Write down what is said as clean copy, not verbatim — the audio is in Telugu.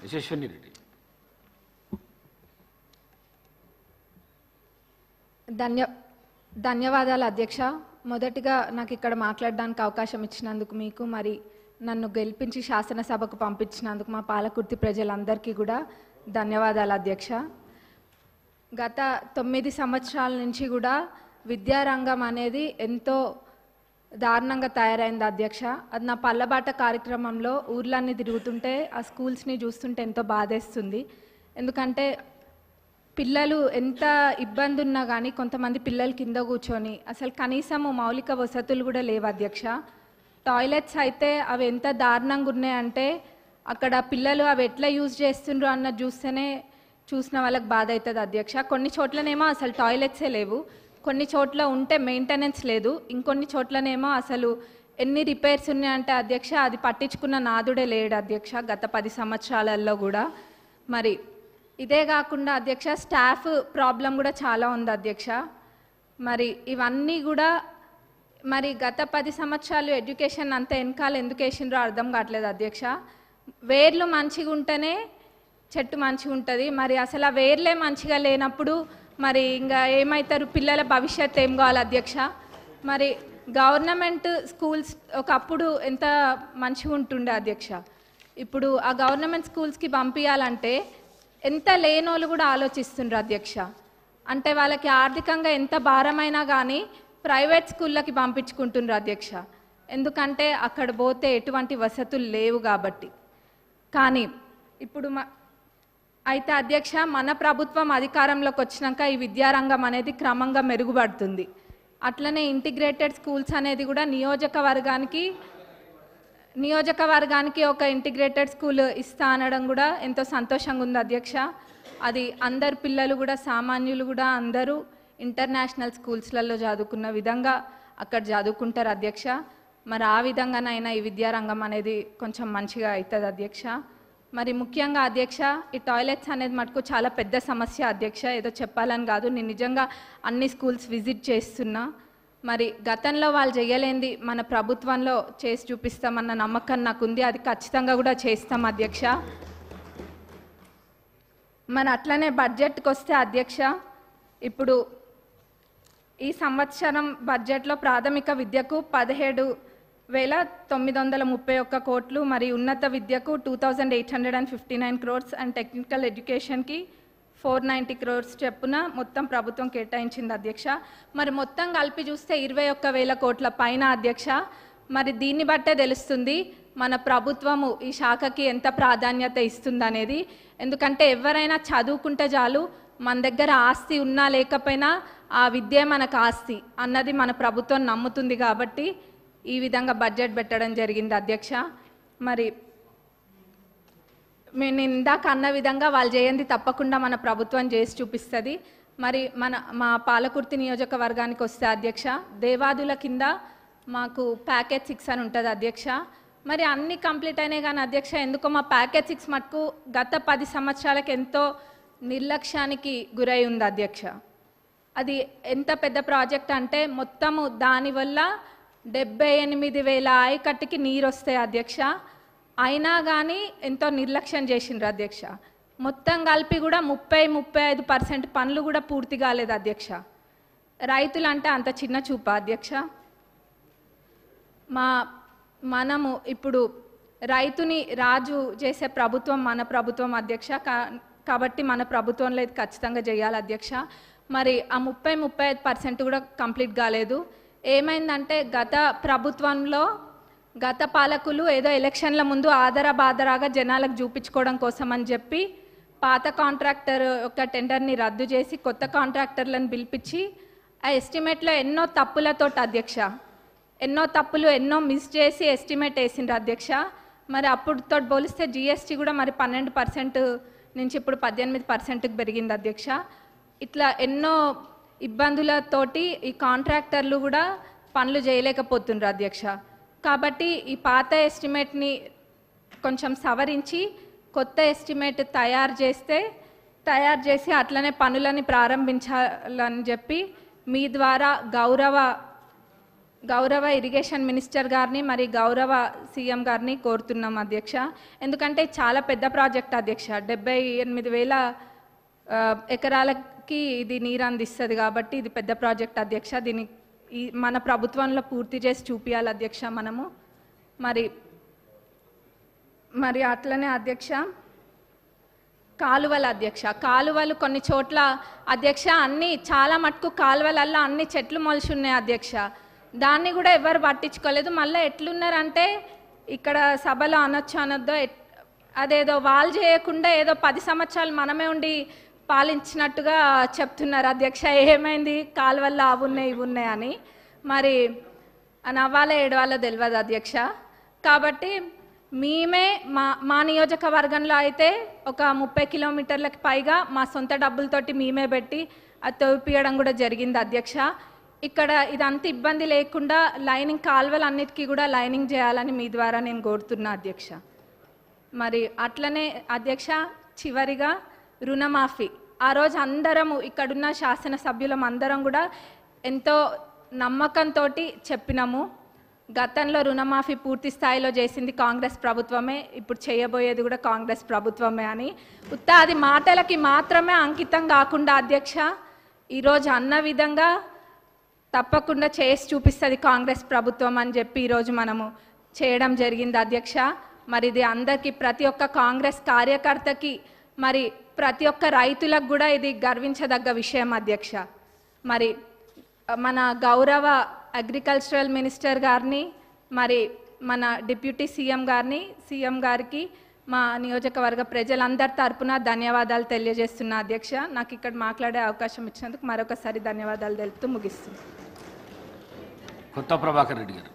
యశస్విని రెడ్డి. ధన్యవాదాలు అధ్యక్ష. మొదటిగా నాకు ఇక్కడ మాట్లాడడానికి అవకాశం ఇచ్చినందుకు మీకు, మరి నన్ను గెలిపించి శాసనసభకు పంపించినందుకు మా పాలకుర్తి ప్రజలందరికీ కూడా ధన్యవాదాలు అధ్యక్ష. గత 9 సంవత్సరాల నుంచి కూడా విద్యారంగం అనేది ఎంతో దారుణంగా తయారైంది అధ్యక్ష. అది నా పల్లబాట కార్యక్రమంలో ఊర్లన్నీ తిరుగుతుంటే ఆ స్కూల్స్ని చూస్తుంటే ఎంతో బాధేస్తుంది. ఎందుకంటే పిల్లలు ఎంత ఇబ్బంది ఉన్నా కానీ కొంతమంది పిల్లలు కింద కూర్చొని అసలు కనీసము మౌలిక వసతులు కూడా లేవు అధ్యక్ష. టాయిలెట్స్ అయితే అవి ఎంత దారుణంగా ఉన్నాయంటే అక్కడ పిల్లలు అవి ఎట్లా యూజ్ చేస్తుండ్రు అన్నది చూస్తేనే చూసిన వాళ్ళకి బాధ అవుతుంది అధ్యక్ష. కొన్ని చోట్లనేమో అసలు టాయిలెట్సే లేవు, కొన్ని చోట్ల ఉంటే మెయింటెనెన్స్ లేదు, ఇంకొన్ని చోట్లనేమో అసలు ఎన్ని రిపేర్స్ ఉన్నాయంటే అధ్యక్ష అది పట్టించుకున్న నాదుడే లేడు అధ్యక్ష గత 10 సంవత్సరాలలో కూడా. మరి ఇదే కాకుండా అధ్యక్ష స్టాఫ్ ప్రాబ్లం కూడా చాలా ఉంది అధ్యక్ష. మరి ఇవన్నీ కూడా మరి గత 10 సంవత్సరాలు ఎడ్యుకేషన్ అంతా వెనకాల ఎందుకు వేసిండ్రో అర్థం కావట్లేదు అధ్యక్ష. వేర్లు మంచిగా ఉంటేనే చెట్టు మంచిగా ఉంటుంది. మరి అసలు ఆ వేర్లే మంచిగా లేనప్పుడు మరి ఇంకా ఏమవుతారు, పిల్లల భవిష్యత్తు ఏం కావాలి అధ్యక్ష. మరి గవర్నమెంట్ స్కూల్స్ ఒకప్పుడు ఎంత మంచిగా ఉంటుండే అధ్యక్ష. ఇప్పుడు ఆ గవర్నమెంట్ స్కూల్స్కి పంపించాలంటే ఎంత లేనోళ్ళు కూడా ఆలోచిస్తుండ్రు అధ్యక్ష. అంటే వాళ్ళకి ఆర్థికంగా ఎంత భారమైనా కానీ ప్రైవేట్ స్కూళ్ళకి పంపించుకుంటుండ్రు అధ్యక్ష. ఎందుకంటే అక్కడ పోతే ఎటువంటి వసతులు లేవు కాబట్టి. కానీ ఇప్పుడు అయితే అధ్యక్ష మన ప్రభుత్వం అధికారంలోకి వచ్చినాక ఈ విద్యారంగం అనేది క్రమంగా మెరుగుపడుతుంది. అట్లనే ఇంటిగ్రేటెడ్ స్కూల్స్ అనేది కూడా నియోజకవర్గానికి ఒక ఇంటిగ్రేటెడ్ స్కూల్ ఇస్తా అనడం కూడా ఎంతో సంతోషంగా ఉంది అధ్యక్ష. అది అందరు పిల్లలు కూడా సామాన్యులు కూడా అందరూ ఇంటర్నేషనల్ స్కూల్స్లలో చదువుకున్న విధంగా అక్కడ చదువుకుంటారు అధ్యక్ష. మరి ఆ విధంగానైనా ఈ విద్యారంగం అనేది కొంచెం మంచిగా అవుతుంది అధ్యక్ష. మరి ముఖ్యంగా అధ్యక్ష ఈ టాయిలెట్స్ అనేది మటుకు చాలా పెద్ద సమస్య అధ్యక్ష. ఏదో చెప్పాలని కాదు, నేను నిజంగా అన్ని స్కూల్స్ విజిట్ చేస్తున్నా. మరి గతంలో వాళ్ళు చేయలేంది మన ప్రభుత్వంలో చేసి చూపిస్తామన్న నమ్మకం నాకు ఉంది. అది ఖచ్చితంగా కూడా చేస్తాం అధ్యక్ష. మరి అట్లనే బడ్జెట్కి వస్తే అధ్యక్ష, ఇప్పుడు ఈ సంవత్సరం బడ్జెట్లో ప్రాథమిక విద్యకు 17,931 కోట్లు, మరి ఉన్నత విద్యకు 2,859 crores అండ్ టెక్నికల్ ఎడ్యుకేషన్కి 490 crores చెప్పున మొత్తం ప్రభుత్వం కేటాయించింది అధ్యక్ష. మరి మొత్తం కలిపి చూస్తే 21,000 కోట్ల పైన అధ్యక్ష. మరి దీన్ని బట్టే తెలుస్తుంది మన ప్రభుత్వము ఈ శాఖకి ఎంత ప్రాధాన్యత ఇస్తుందనేది. ఎందుకంటే ఎవరైనా చదువుకుంటే చాలు, మన దగ్గర ఆస్తి ఉన్నా లేకపోయినా ఆ విద్య మనకు ఆస్తి అన్నది మన ప్రభుత్వం నమ్ముతుంది కాబట్టి ఈ విధంగా బడ్జెట్ పెట్టడం జరిగింది అధ్యక్ష. మరి నేను ఇందాక అన్న విధంగా వాళ్ళు చేయండి తప్పకుండా మన ప్రభుత్వం చేసి చూపిస్తుంది. మరి మా పాలకుర్తి నియోజకవర్గానికి వస్తే అధ్యక్ష, దేవాదుల కింద మాకు ప్యాకేజ్ 6 అని ఉంటుంది అధ్యక్ష. మరి అన్నీ కంప్లీట్ అయినాయి కానీ అధ్యక్ష ఎందుకో మా ప్యాకేజ్ 6 మటుకు గత 10 సంవత్సరాలకు ఎంతో నిర్లక్ష్యానికి గురై ఉంది అధ్యక్ష. అది ఎంత పెద్ద ప్రాజెక్ట్ అంటే మొత్తము దానివల్ల 78,000 ఆయకట్టుకి నీరు వస్తాయి అధ్యక్ష. అయినా కానీ ఎంతో నిర్లక్ష్యం చేసిండ్రు అధ్యక్ష. మొత్తం కలిపి కూడా 30-35% పనులు కూడా పూర్తి కాలేదు అధ్యక్ష. రైతులు అంటే అంత చిన్న చూప అధ్యక్ష. మనము ఇప్పుడు రైతుని రాజు చేసే ప్రభుత్వం మన ప్రభుత్వం అధ్యక్ష. కాబట్టి మన ప్రభుత్వంలో ఇది ఖచ్చితంగా చేయాలి అధ్యక్ష. మరి ఆ 30-35% కూడా కంప్లీట్ కాలేదు. ఏమైందంటే గత ప్రభుత్వంలో గత పాలకులు ఏదో ఎలక్షన్ల ముందు ఆదరాబాదరాగా జనాలకు చూపించుకోవడం కోసం అని చెప్పి పాత కాంట్రాక్టర్ యొక్క టెండర్ని రద్దు చేసి కొత్త కాంట్రాక్టర్లను పిలిపించి ఆ ఎస్టిమేట్లో ఎన్నో తప్పులతోటి అధ్యక్ష, ఎన్నో తప్పులు ఎన్నో మిస్ చేసి ఎస్టిమేట్ వేసిండ్రు అధ్యక్ష. మరి అప్పుడుతో పోలిస్తే జిఎస్టీ కూడా మరి 12% నుంచి ఇప్పుడు 18%కి పెరిగింది అధ్యక్ష. ఇట్లా ఎన్నో ఇబ్బందులతోటి ఈ కాంట్రాక్టర్లు కూడా పనులు చేయలేకపోతుండ్రు అధ్యక్ష. కాబట్టి ఈ పాత ఎస్టిమేట్ని కొంచెం సవరించి కొత్త ఎస్టిమేట్ తయారు చేసి అట్లనే పనులని ప్రారంభించాలని చెప్పి మీ ద్వారా గౌరవ గౌరవ ఇరిగేషన్ మినిస్టర్ గారిని మరి గౌరవ సీఎం గారిని కోరుతున్నాం అధ్యక్ష. ఎందుకంటే చాలా పెద్ద ప్రాజెక్ట్ అధ్యక్ష, 78,000 ఎకరాలకి ఇది నీరు అందిస్తుంది కాబట్టి ఇది పెద్ద ప్రాజెక్ట్ అధ్యక్ష. దీన్ని మన ప్రభుత్వంలో పూర్తి చేసి చూపించాలి అధ్యక్ష మనము. మరి అట్లనే అధ్యక్ష కాలువలు అధ్యక్ష, కాలువలు కొన్ని చోట్ల అధ్యక్ష అన్ని చాలా మటుకు కాలువలల్లో అన్ని చెట్లు మొలిచి ఉన్నాయి అధ్యక్ష. దాన్ని కూడా ఎవరు పట్టించుకోలేదు. మళ్ళీ ఎట్లున్నారంటే ఇక్కడ సభలో అనొచ్చు అనొద్దో అదేదో వాళ్ళు చేయకుండా ఏదో 10 సంవత్సరాలు మనమే ఉండి పాలించినట్టుగా చెప్తున్నారు అధ్యక్ష. ఏమైంది కాలువల్లో అవి ఉన్నాయి ఇవి ఉన్నాయి అని. మరి నవ్వాలో ఏడవాలో తెలియదు అధ్యక్ష. కాబట్టి మేమే మా నియోజకవర్గంలో అయితే ఒక 30 కిలోమీటర్లకు పైగా మా సొంత డబ్బులతోటి మేమే పెట్టి అది తవ్విపియడం కూడా జరిగింది అధ్యక్ష. ఇక్కడ ఇదంతా ఇబ్బంది లేకుండా లైనింగ్ కాలువలు అన్నిటికీ కూడా లైనింగ్ చేయాలని మీ ద్వారా నేను కోరుతున్నా అధ్యక్ష. మరి అట్లనే అధ్యక్ష చివరిగా రుణమాఫీ, ఆ రోజు అందరము ఇక్కడున్న శాసనసభ్యులం అందరం కూడా ఎంతో నమ్మకంతో చెప్పినాము. గతంలో రుణమాఫీ పూర్తి స్థాయిలో చేసింది కాంగ్రెస్ ప్రభుత్వమే, ఇప్పుడు చేయబోయేది కూడా కాంగ్రెస్ ప్రభుత్వమే అని. అది మాటలకి మాత్రమే అంకితం కాకుండా అధ్యక్ష ఈరోజు అన్న విధంగా తప్పకుండా చేసి చూపిస్తుంది కాంగ్రెస్ ప్రభుత్వం అని చెప్పి ఈరోజు మనము చేయడం జరిగింది అధ్యక్ష. మరి ఇది అందరికీ ప్రతి ఒక్క కాంగ్రెస్ కార్యకర్తకి మరి ప్రతి ఒక్క రైతులకు కూడా ఇది గర్వించదగ్గ విషయం అధ్యక్ష. మరి మన గౌరవ అగ్రికల్చరల్ మినిస్టర్ గారిని మరి మన డిప్యూటీ సీఎం గారికి మా నియోజకవర్గ ప్రజలందరి తరపున ధన్యవాదాలు తెలియజేస్తున్నా అధ్యక్ష. నాకు ఇక్కడ మాట్లాడే అవకాశం ఇచ్చినందుకు మరొకసారి ధన్యవాదాలు తెలుపుతూ ముగిస్తున్నాను. కొత్త ప్రభాకర్ రెడ్డి గారు.